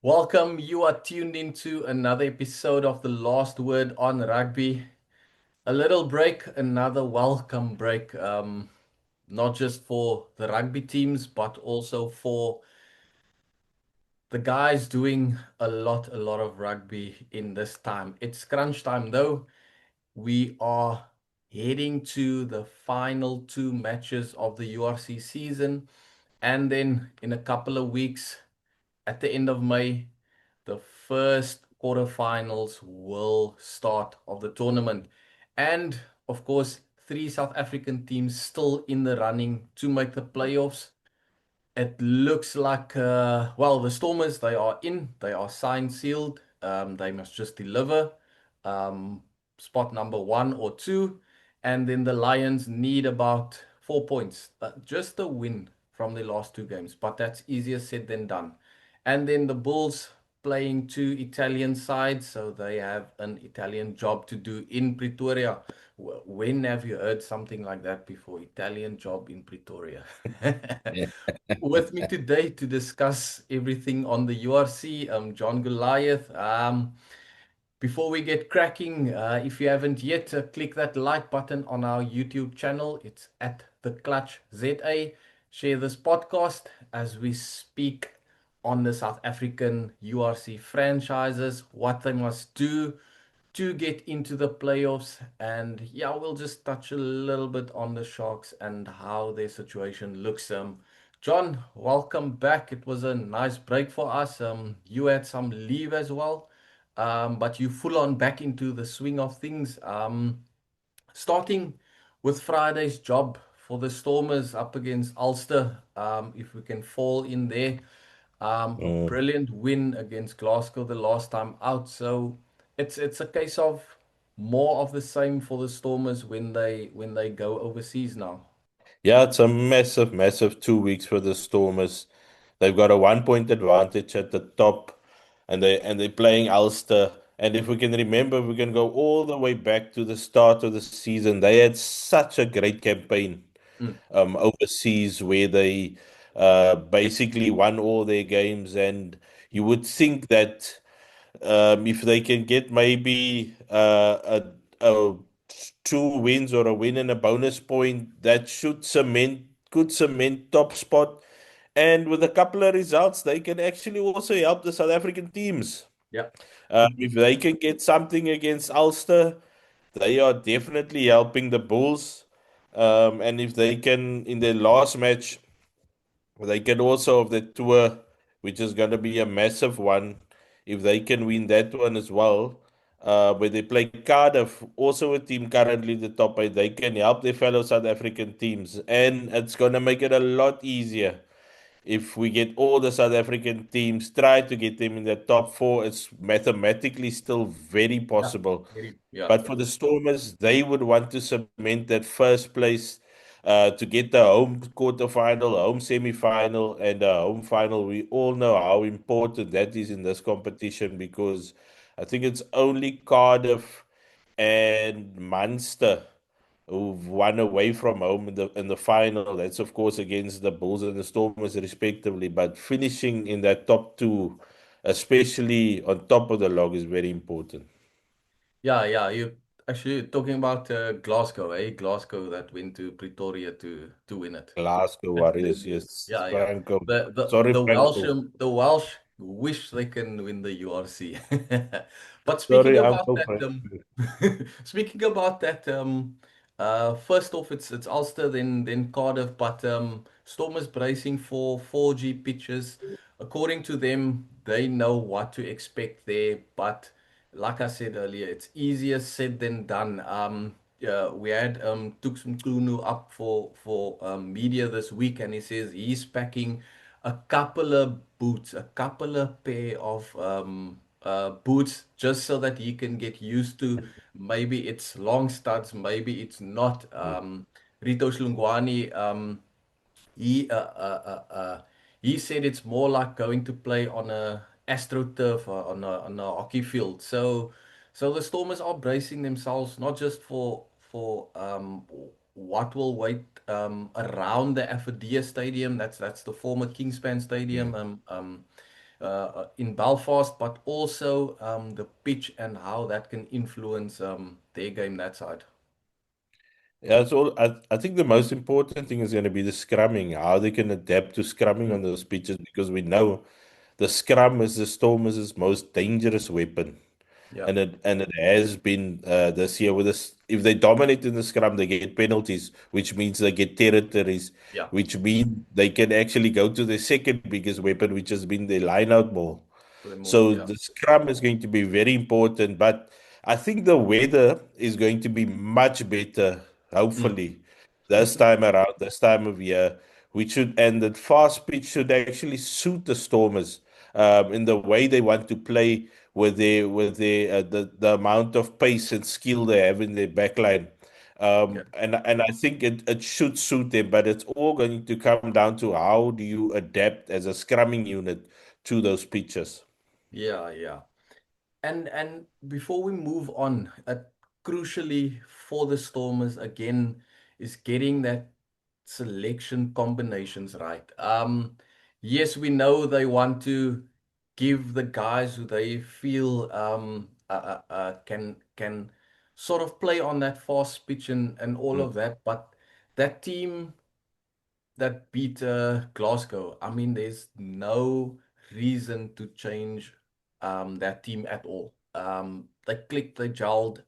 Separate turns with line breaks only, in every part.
Welcome. You are tuned into another episode of The Last Word on Rugby. A little break, another welcome break, not just for the rugby teams, but also for the guys doing a lot of rugby in this time. It's crunch time though. We are heading to the final two matches of the URC season, and then in a couple of weeks, at the end of May, the first quarterfinals will start of the tournament. And of course, three South African teams still in the running to make the playoffs. It looks like, well, the Stormers, they are in, they are signed, sealed. They must just deliver um, spot number 1 or 2. And then the Lions need about 4 points, just a win from the last two games. But that's easier said than done. And then the Bulls playing two Italian sides, so they have an Italian job to do in Pretoria. When have you heard something like that before? Italian job in Pretoria.
Yeah.
With me today to discuss everything on the URC, John Goliath. Before we get cracking, if you haven't yet, click that like button on our YouTube channel. It's at The Clutch ZA. Share this podcast as we speak on the South African URC franchises, what they must do to get into the playoffs. And yeah, we'll just touch a little bit on the Sharks and how their situation looks. John, welcome back. It was a nice break for us. You had some leave as well, but you full on back into the swing of things. Starting with Friday's job for the Stormers up against Ulster. If we can fall in there. A
Mm.
brilliant win against Glasgow the last time out. So it's a case of more of the same for the Stormers when they go overseas now.
Yeah, it's a massive, massive 2 weeks for the Stormers. They've got a 1 point advantage at the top, and they're playing Ulster. And if we can remember, we can go all the way back to the start of the season. They had such a great campaign
Mm,
overseas where they basically won all their games, and you would think that. If they can get maybe a 2 wins or a win and a bonus point, that should could cement top spot. And with a couple of results, they can actually also help the South African teams.
yeah.
If they can get something against Ulster, they are definitely helping the Bulls. And if they can, in their last match, they can also of the tour, which is going to be a massive one, if they can win that one as well. Where they play Cardiff, also a team currently the top eight, they can help their fellow South African teams, and it's going to make it a lot easier if we get all the South African teams, try to get them in the top four. It's mathematically still very
Yeah.
possible.
Yeah.
But for the Stormers, they would want to cement that first place to get the home quarterfinal, home semi-final, and the home final. We all know how important that is in this competition because I think it's only Cardiff and Munster who've won away from home in the final. That's of course against the Bulls and the Stormers respectively. But finishing in that top two, especially on top of the log, is very important.
Yeah, yeah. You actually talking about Glasgow, eh? Glasgow that went to Pretoria to win it.
Glasgow Warriors, yes.
Yeah, yeah.
Franco.
The the
Sorry,
the Welsh
Franco.
the Welsh wish they can win the URC. But speaking
Sorry,
about
Uncle
that,
Franco.
speaking about that, first off it's Ulster, then Cardiff, but Stormers bracing for 4G pitches. According to them, they know what to expect there, but like I said earlier, it's easier said than done. Yeah, we had Tuxum Kunu up for media this week, and he says he's packing a couple of boots, a couple of pair of boots, just so that he can get used to. Maybe it's long studs, maybe it's not. Rito Slungwani, he uh, uh, uh, uh, he said it's more like going to play on a AstroTurf or on a hockey field. So the Stormers are bracing themselves not just for what will wait around the Afridea Stadium. That's the former Kingspan Stadium in Belfast, but also the pitch and how that can influence their game that side.
Yeah, it's all. I think the most important thing is going to be the scrumming, how they can adapt to scrumming
Mm,
on those pitches, because we know the scrum is the Stormers' most dangerous weapon.
yeah,
And it has been this year with this. If they dominate in the scrum, they get penalties, which means they get territories,
yeah,
which mean they can actually go to the second biggest weapon, which has been the line-out ball.
for them all,
So
yeah.
the scrum is going to be very important, but I think the weather is going to be much better,
Mm.
hopefully, this time around, this time of year. We should, and the fast pitch should actually suit the Stormers in the way they want to play with their the amount of pace and skill they have in their backline.
Yeah.
And I think it should suit them, but it's all going to come down to how do you adapt as a scrumming unit to those pitches.
Yeah, yeah. And before we move on, crucially for the Stormers again is getting that selection combinations right. Yes, we know they want to give the guys who they feel can sort of play on that fast pitch and all
Mm.
of that, but that team that beat Glasgow. I mean, there's no reason to change that team at all. They clicked, they gelled.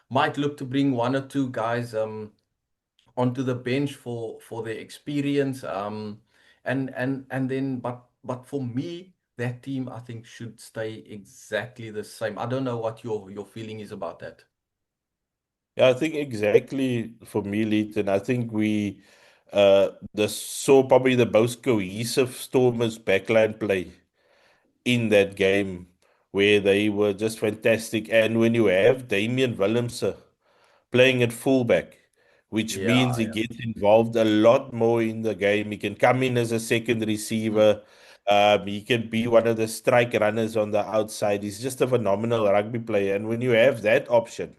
Might look to bring one or two guys onto the bench for their experience. And then, but for me, that team I think should stay exactly the same. I don't know what your feeling is about that.
Yeah, I think exactly for me, Leighton. I think we saw probably the most cohesive Stormers backline play in that game where they were just fantastic. And when you have Damian Willemse playing at fullback, which means
Yeah,
he
yeah.
gets involved a lot more in the game. He can come in as a second
Mm,
receiver. He can be one of the strike runners on the outside. He's just a phenomenal rugby player. And when you have that option,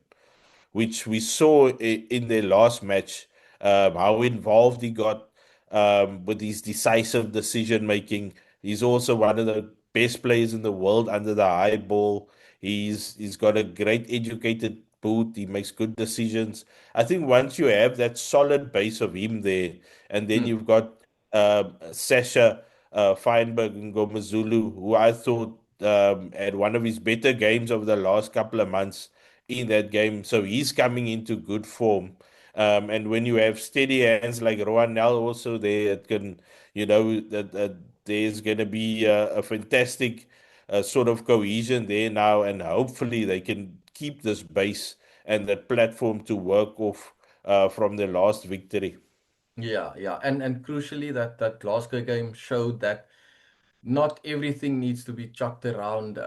which we saw in their last match, how involved he got with his decisive decision making. He's also one of the best players in the world under the high ball. He's got a great educated boot. He makes good decisions. I think once you have that solid base of him there, and then
mm.
you've got Sasha Feinberg and Gomezulu, who I thought had one of his better games over the last couple of months in that game. So he's coming into good form. And when you have steady hands like Rowan Nel also there, it can, that there's going to be a fantastic sort of cohesion there now. And hopefully they can keep this base and that platform to work off from the last victory.
Yeah, yeah. And crucially that Glasgow game showed that not everything needs to be chucked around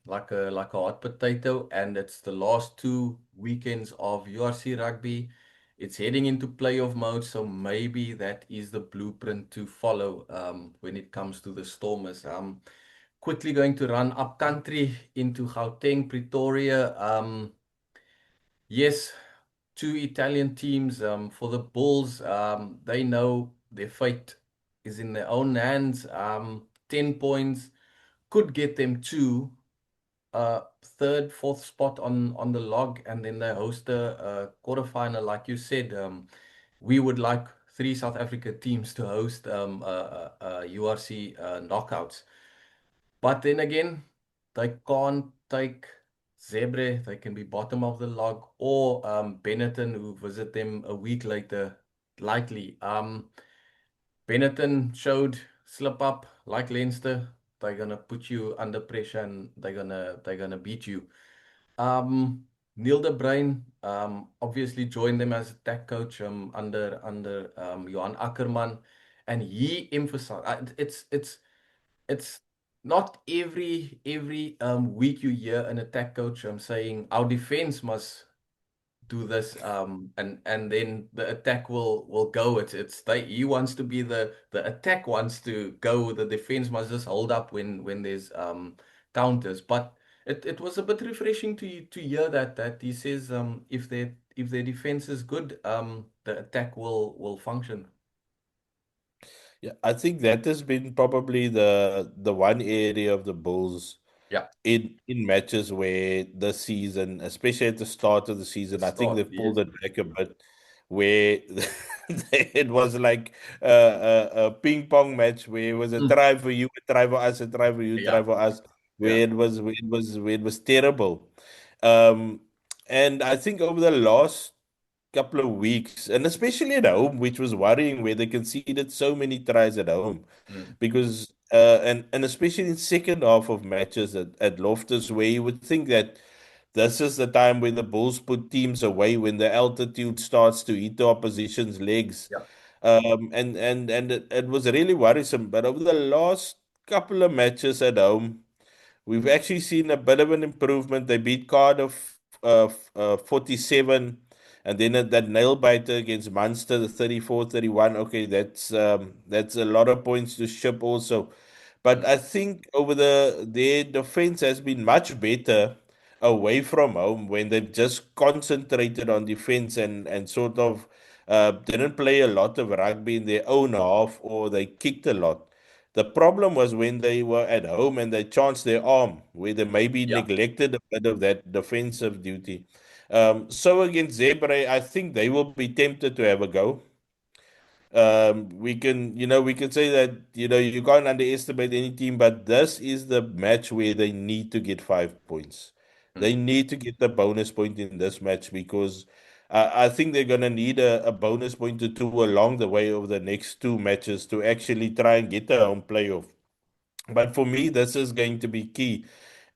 like a hot potato. And it's the last two weekends of URC rugby. It's heading into playoff mode, so maybe that is the blueprint to follow when it comes to the Stormers. Quickly going to run up country into Gauteng, Pretoria. Yes, two Italian teams. For the Bulls, they know their fate is in their own hands. 10 points could get them to third, fourth spot on the log, and then they host a quarterfinal. Like you said, we would like three South Africa teams to host URC knockouts. But then again, they can't take Zebre. They can be bottom of the log, or Benetton, who visit them a week later, likely. Benetton showed slip up like Leinster. They're gonna put you under pressure and they're gonna beat you. Neil de Bruin obviously joined them as attack coach under Johan Ackerman, and he emphasized it's not every week you hear an attack coach saying our defense must do this and then the attack will go. It's they he wants to be the attack wants to go, the defense must just hold up when there's counters. But it was a bit refreshing to hear that he says if if their defense is good, the attack will function.
Yeah, I think that has been probably the one area of the Bulls
Yeah,
in matches where the season, especially at the start of the
the
season, I think
start,
they've
yes.
pulled it back a bit, where it was like a ping pong match where it was a
Mm.
try for you, a try for us, a try for you, try
Yeah,
for us,
yeah.
where it was terrible. Um, and I think over the last couple of weeks, and especially at home, which was worrying, where they conceded so many tries at home
Mm.
because and especially in second half of matches at Loftus, where you would think that this is the time when the Bulls put teams away, when the altitude starts to hit the opposition's legs.
Yeah,
And it was really worrisome. But over the last couple of matches at home, we've actually seen a bit of an improvement. They beat Cardiff 47, and then that nail biter against Munster, the 34-31. Okay, that's a lot of points to ship also. But
mm.
I think over their defense has been much better away from home when they've just concentrated on defense and sort of didn't play a lot of rugby in their own half, or they kicked a lot. The problem was when they were at home and they chanced their arm, where they maybe
Yeah.
neglected a bit of that defensive duty. So against Zebre, I think they will be tempted to have a go. We can say that, you can't underestimate any team, but this is the match where they need to get 5 points. They
Mm.
need to get the bonus point in this match because I think they're going to need a bonus point or two along the way over the next two matches to actually try and get the home playoff. But for me, this is going to be key.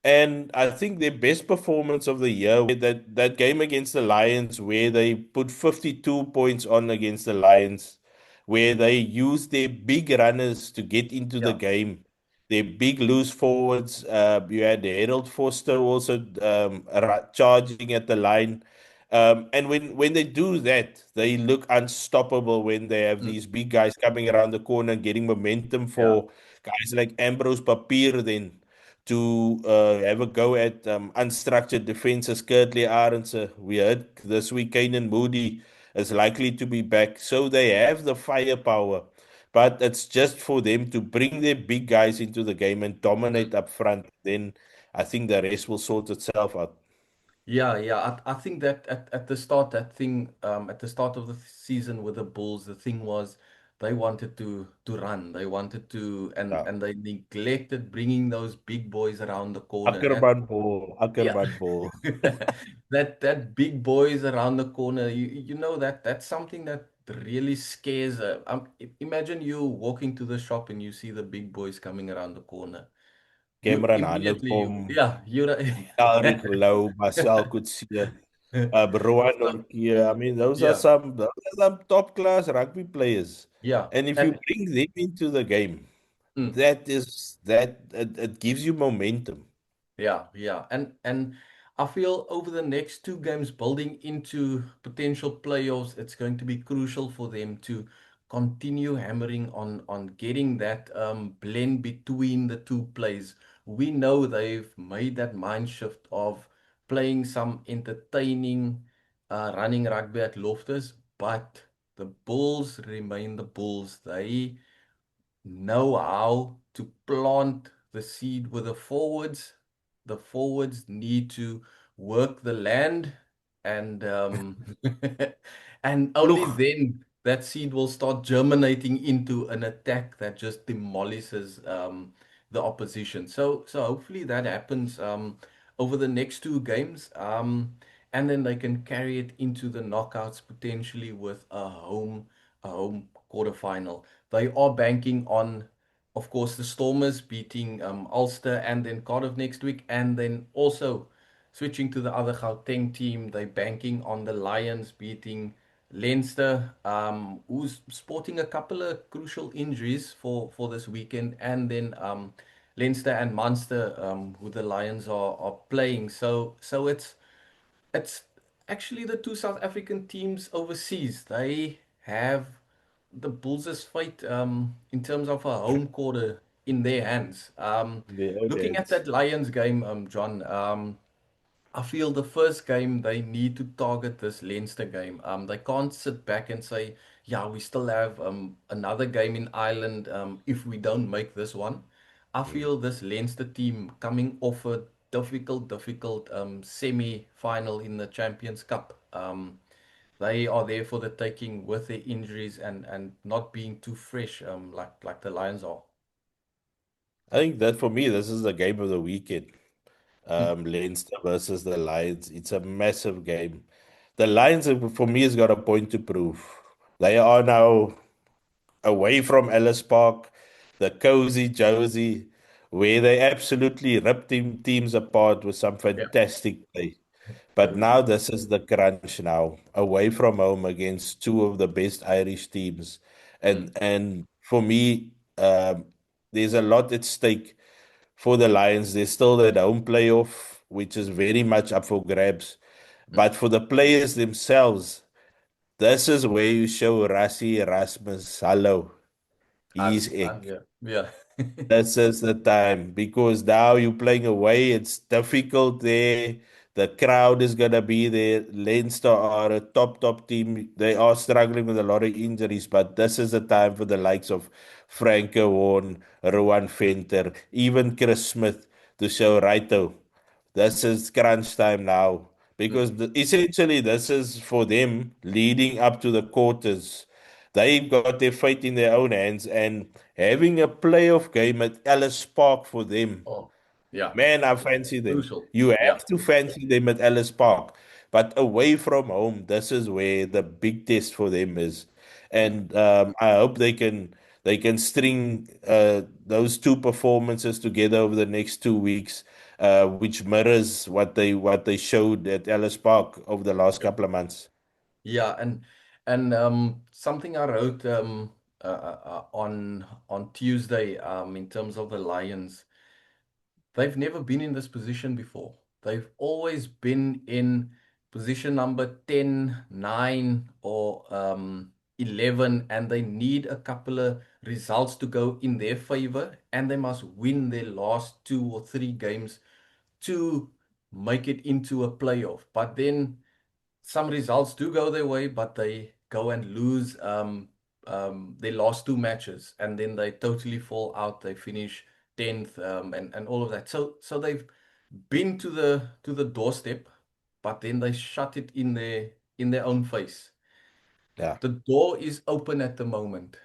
And I think their best performance of the year, that game against the Lions, where they put 52 points on against the Lions, where they used their big runners to get into the
Yeah.
game, their big loose forwards. You had Harold Foster also charging at the line. And when they do that, they look unstoppable when they have
Mm.
these big guys coming around the corner, getting momentum
Yeah.
for guys like Ambrose Papier then to have a go at unstructured defenses. Curtly Arendse, we heard this week Kanan Moody is likely to be back. So they have the firepower, but it's just for them to bring their big guys into the game and
Mm.
dominate up front. Then I think the rest will sort itself out.
Yeah, yeah. I think that at the start, that thing, at the start of the season with the Bulls, the thing was they wanted to run. They wanted to,
Yeah.
and they neglected bringing those big boys around the corner. And yeah,
Ackerman ball.
that big boys around the corner, you know that that's something that really scares. Imagine you walking to the shop and you see the big boys coming around the corner. You
Cameron
immediately,
Hanekom,
yeah, you.
Elric Lou, Marcel Coetzee, Rowan
So,
Orkia. I mean,
yeah,
those are some top class rugby players.
yeah,
And if you
and
bring them into the game,
mm,
it gives you momentum.
yeah, yeah, and I feel over the next two games, building into potential playoffs, it's going to be crucial for them to continue hammering on getting that blend between the two plays. We know they've made that mind shift of playing some entertaining running rugby at Loftus, but the Bulls remain the Bulls. They know how to plant the seed with the forwards. The forwards need to work the land and and only
Ploeg,
then that seed will start germinating into an attack that just demolishes the opposition. So hopefully that happens over the next two games. And then they can carry it into the knockouts potentially with a home quarterfinal. They are banking on, of course, the Stormers beating Ulster and then Cardiff next week, and then also switching to the other Gauteng team. They're banking on the Lions beating Leinster, who's sporting a couple of crucial injuries for this weekend, and then Leinster and Munster, who the Lions are playing. So it's actually the two South African teams overseas. They have the Bulls' fate in terms of a home quarter in their hands.
the old
Looking at
heads.
that Lions game, John, I feel the first game they need to target this Leinster game. They can't sit back and say, "Yeah, we still have another game in Ireland. If we don't make this one." I
Mm.
feel this Leinster team coming off a difficult semi-final in the Champions Cup. They are there for the taking with their injuries and not being too fresh, like the Lions are.
I think that for me, this is the game of the weekend.
Mm,
Leinster versus the Lions. It's a massive game. The Lions, for me, has got a point to prove. They are now away from Ellis Park, the cozy Josie, where they absolutely ripped teams apart with some
yeah,
fantastic play. But now
cozy.
this is the crunch now, away from home against two of the best Irish teams.
Mm,
And for me, there's a lot at stake for the Lions. There's still that home playoff, which is very much up for grabs.
mm.
But for the players themselves, this is where you show Rassie Erasmus, hello, he's
I'm
it.
here. Yeah.
This is the time because now you're playing away. It's difficult there. The crowd is gonna be there. Leinster are a top team. They are struggling with a lot of injuries, but this is the time for the likes of Franco Warren, Rowan Venter, even Chris Smith to show righto. This is crunch time now because
Mm.
essentially this is for them leading up to the quarters. They've got their fate in their own hands, and having a playoff game at Ellis Park for them,
Oh, yeah.
man, I fancy them.
Crucial.
You
Yeah.
have to fancy them at Ellis Park. But away from home, this is where the big test for them is.
Mm.
And I hope they can string those two performances together over the next 2 weeks, which mirrors what they showed at Ellis Park over the last
Yeah.
couple of months.
Yeah. And something I wrote on Tuesday in terms of the Lions. They've never been in this position before. They've always been in position number 10, 9, or 11, and they need a couple of results to go in their favor, and they must win their last 2 or 3 games to make it into a playoff. But then some results do go their way, but they go and lose their last 2 matches, and then they totally fall out. They finish 10th, and all of that. So they've been to the doorstep, but then they shut it in their own face.
Yeah.
The door is open at the moment.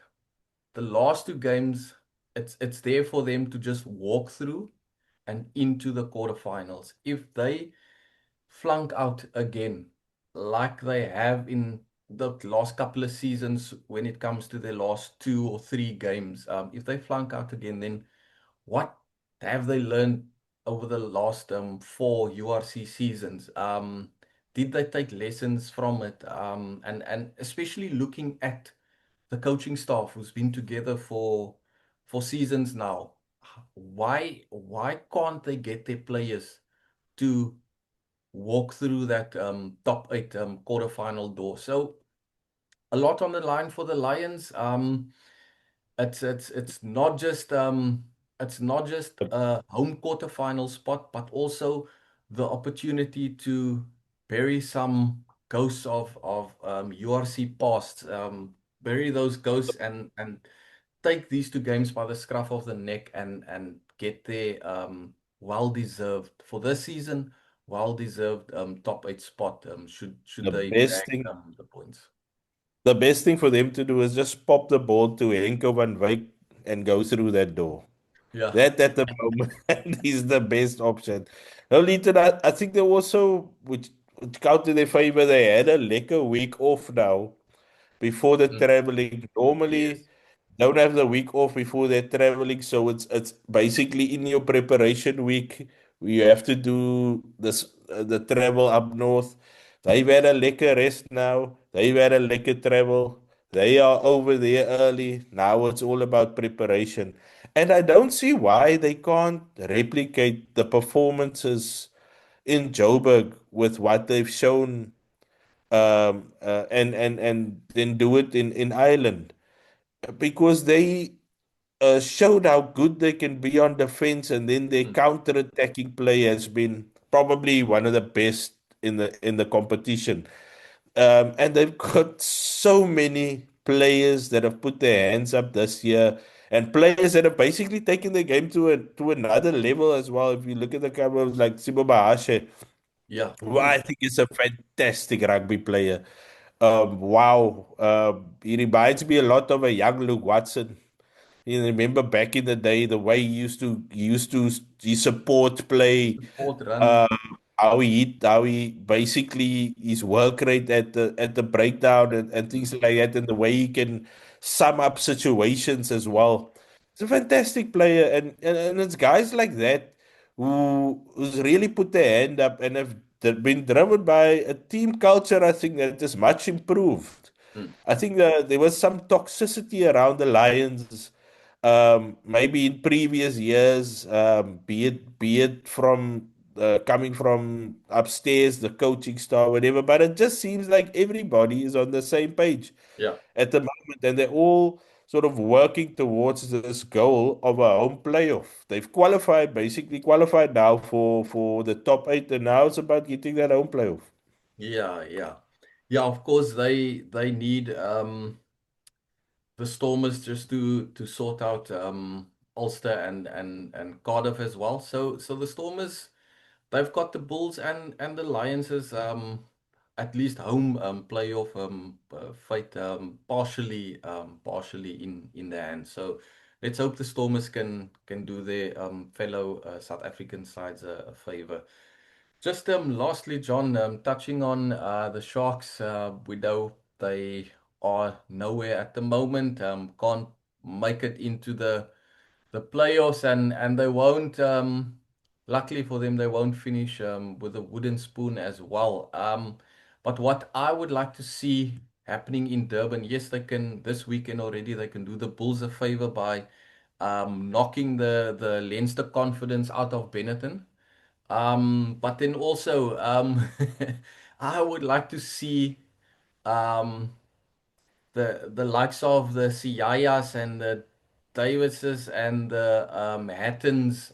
The last 2 games, it's there for them to just walk through and into the quarterfinals. If they flunk out again, like they have in the last couple of seasons when it comes to their last 2 or 3 games. If they flunk out again, then what have they learned over the last 4 URC seasons? Did they take lessons from it? And especially looking at the coaching staff who's been together for seasons now. Why can't they get their players to walk through that top 8 quarterfinal door? So a lot on the line for the Lions. It's not just a home quarterfinal spot, but also the opportunity to bury some ghosts of URC past, bury those ghosts and take these 2 games by the scruff of the neck and get their well deserved for this season, well deserved top 8 spot. Should
The
they
best
bag
thing
the points?
The best thing for them to do is just pop the ball to Henko van Wyk and go through that door.
Yeah.
That at the moment is the best option. Only to that, I think they also, which count in their favor, they had a lekker week off now before the
Mm.
traveling. Normally,
Yes.
don't have the week off before they're traveling, so it's basically in your preparation week. You have to do the travel up north. They've had a lekker rest now. They've had a lekker travel. They are over there early. Now it's all about preparation. And I don't see why they can't replicate the performances in Joburg with what they've shown, and then do it in Ireland because they showed how good they can be on defense, and then their
Mm.
counter-attacking play has been probably one of the best in the competition. And they've got so many players that have put their hands up this year, and players that have basically taken the game to another level as well. If you look at the cover of like Sibo Bahashe,
Yeah.
who I think is a fantastic rugby player. Wow, he reminds me a lot of a young Luke Watson. You remember back in the day the way he used to he support play,
Support run.
uh, how he basically his work rate at the breakdown and things like that, and the way he can sum up situations as well. He's a fantastic player, and it's guys like that who's really put their hand up and have been driven by a team culture. I think that is much improved.
Mm.
I think that there was some toxicity around the Lions, maybe in previous years, be it from coming from upstairs, the coaching staff, whatever. But it just seems like everybody is on the same page
Yeah.
at the moment, and they're all sort of working towards this goal of a home playoff. They've qualified, basically qualified now for the top eight, and now it's about getting that home playoff.
Yeah. Yeah. Yeah. Of course, they need the Stormers just to sort out Ulster and Cardiff as well. So the Stormers, they've got the Bulls and the Lions' at least home playoff fight partially in their hands. So let's hope the Stormers can do their fellow South African sides a favor. Just lastly, John, touching on the Sharks, we know they are nowhere at the moment. Can't make it into the playoffs, and they won't. Luckily for them, they won't finish with a wooden spoon as well. But what I would like to see happening in Durban, yes, they can this weekend already. They can do the Bulls a favor by knocking the Leinster confidence out of Benetton. But then also, I would like to see um, the likes of the Siyayas and the Davises and the Hattons,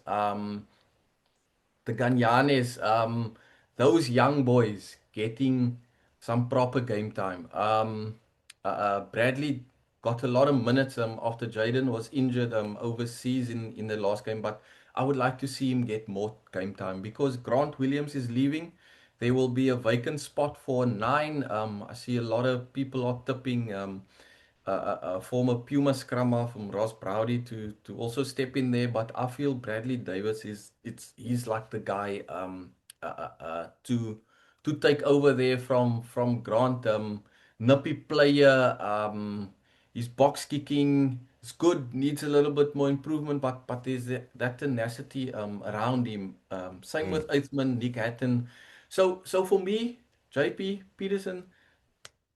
the Ganyanes, those young boys getting some proper game time. Bradley got a lot of minutes after Jaden was injured overseas in the last game, but I would like to see him get more game time because Grant Williams is leaving. There will be a vacant spot for nine. I see a lot of people are tipping. A former Puma scrummer from Ross Browdy to also step in there. But I feel Bradley Davis he's like the guy to take over there from Grant. Nippy player. His box kicking is good. Needs a little bit more improvement, but there's that tenacity around him. Same
Mm.
with Eitzman, Nick Hatton. So for me, JP Peterson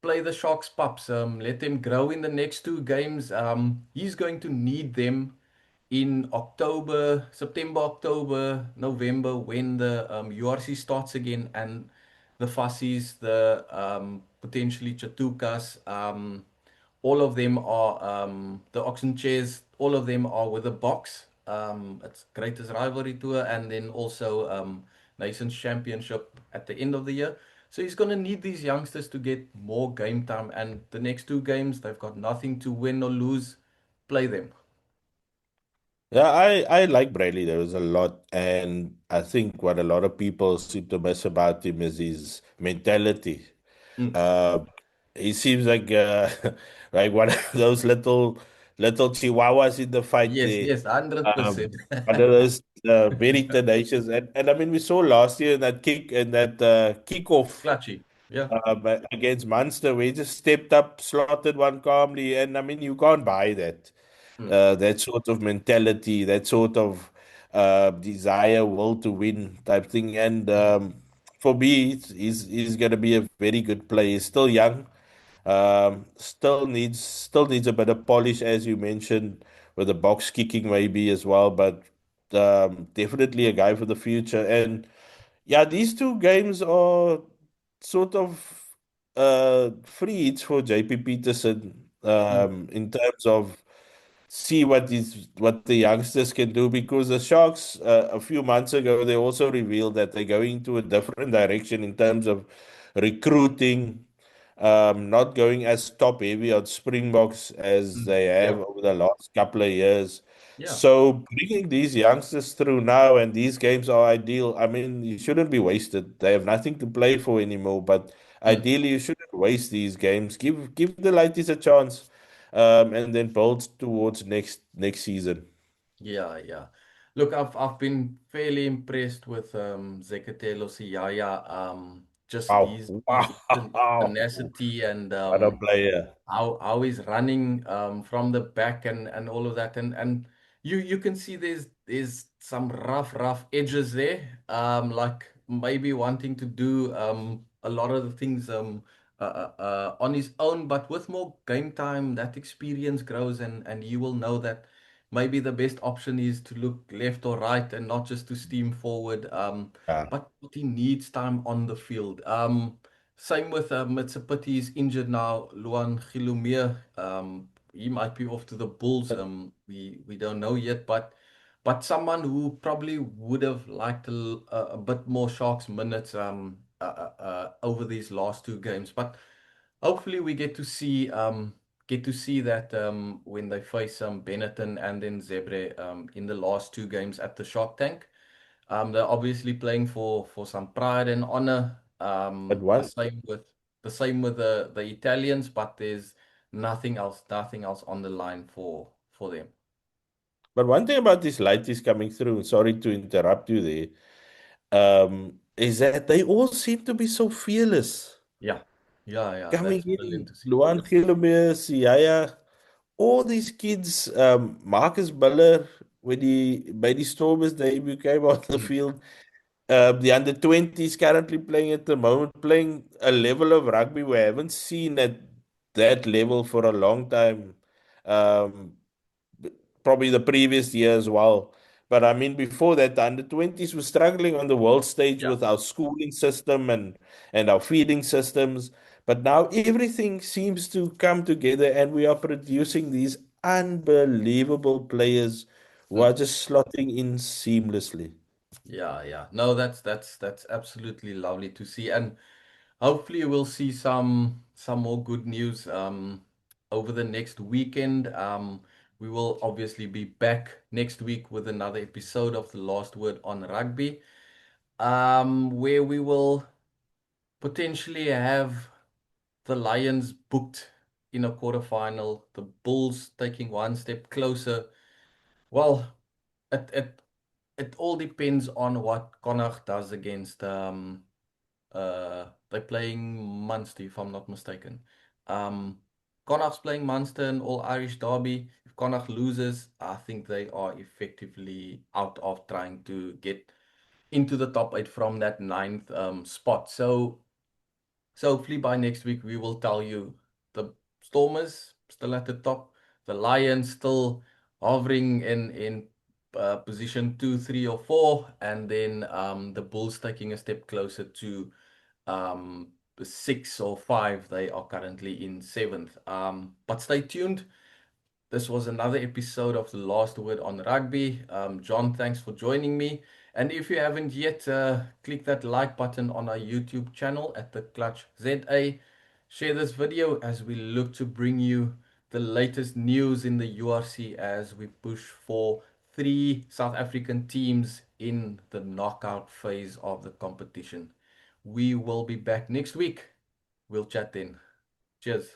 play the Sharks pups. Let them grow in the next two games. He's going to need them in October, September, October, November when the URC starts again and the Fussies, the potentially Chatukas, all of them are the Oxen Chairs, all of them are with a box. It's greatest rivalry tour and then also Nations Championship at the end of the year. So he's going to need these youngsters to get more game time. And the next two games, they've got nothing to win or lose. Play them.
Yeah, I like Bradley. There was a lot, and I think what a lot of people seem to miss about him is his mentality.
Mm.
Uh, he seems like like one of those little chihuahuas in the fight
Yes,
there.
yes,
Um,
100%.
one of those very tenacious, and I mean we saw last year in that kick and that kickoff
Clutchy. Yeah.
against Munster, where he just stepped up, slotted one calmly, and I mean you can't buy that.
Mm.
That sort of mentality, that sort of desire, will to win type thing. And for me, he's going to be a very good player. He's still young, still needs a bit of polish, as you mentioned, with the box kicking maybe as well. But definitely a guy for the future. And yeah, these two games are sort of free hits for JP Peterson
Mm.
in terms of see what the youngsters can do, because the Sharks a few months ago they also revealed that they're going to a different direction in terms of recruiting, not going as top heavy on Springboks as they have
Yeah,
over the last couple of years.
yeah.
So bringing these youngsters through now, and these games are ideal. I mean, you shouldn't be wasted. They have nothing to play for anymore, but
Mm.
ideally you shouldn't waste these games. Give the ladies a chance, and then build towards next season.
Yeah, yeah. Look, I've been fairly impressed with Zekatelo Siyaya. Just
Wow,
his
wow,
tenacity and
what a player!
how he's running from the back and all of that and you can see there's some rough edges there, like maybe wanting to do a lot of the things on his own, but with more game time that experience grows and you will know that maybe the best option is to look left or right and not just to steam forward,
Yeah,
but he needs time on the field. Same with it's a pity he's injured now. Luan Gilumir, he might be off to the Bulls. We don't know yet, but someone who probably would have liked a bit more Sharks minutes over these last two games. But hopefully we get to see that when they face Benetton and then Zebre in the last two games at the Shark Tank. They're obviously playing for some pride and honor.
but one
The same with the Italians, but there's nothing else on the line for them.
but one thing about these ladies coming through. Sorry to interrupt you there. Is that they all seem to be so fearless.
Yeah, yeah.
Coming
That's brilliant
in,
to see.
Luan Gilomir, Siaya, all these kids, Marcus Buller, when he made his Stormers debut, came on the
Mm.
field. The under 20s currently playing at the moment, playing a level of rugby we haven't seen at that level for a long time. Um, Probably the previous year as well. But I mean, before that, the under 20s were struggling on the world stage
Yeah.
with our schooling system and our feeding systems. But now everything seems to come together, and we are producing these unbelievable players who are
Mm.
just slotting in seamlessly.
Yeah. No, that's absolutely lovely to see, and hopefully we'll see some more good news over the next weekend. We will obviously be back next week with another episode of The Last Word on Rugby, where we will potentially have the Lions booked in a quarterfinal, the Bulls taking one step closer. Well, it it it all depends on what Connacht does against they're playing Munster, if I'm not mistaken. Um, Connacht's playing Munster in All Irish Derby. If Connacht loses, I think they are effectively out of trying to get into the top eight from that ninth spot. So hopefully by next week we will tell you the Stormers still at the top, the Lions still hovering in position 2, 3, or 4, and then the Bulls taking a step closer to 6 or 5. They are currently in seventh. But stay tuned. This was another episode of The Last Word on Rugby. John, thanks for joining me. And if you haven't yet, click that like button on our YouTube channel at the Clutch ZA. Share this video as we look to bring you the latest news in the URC as we push for 3 South African teams in the knockout phase of the competition. We will be back next week. We'll chat then. Cheers.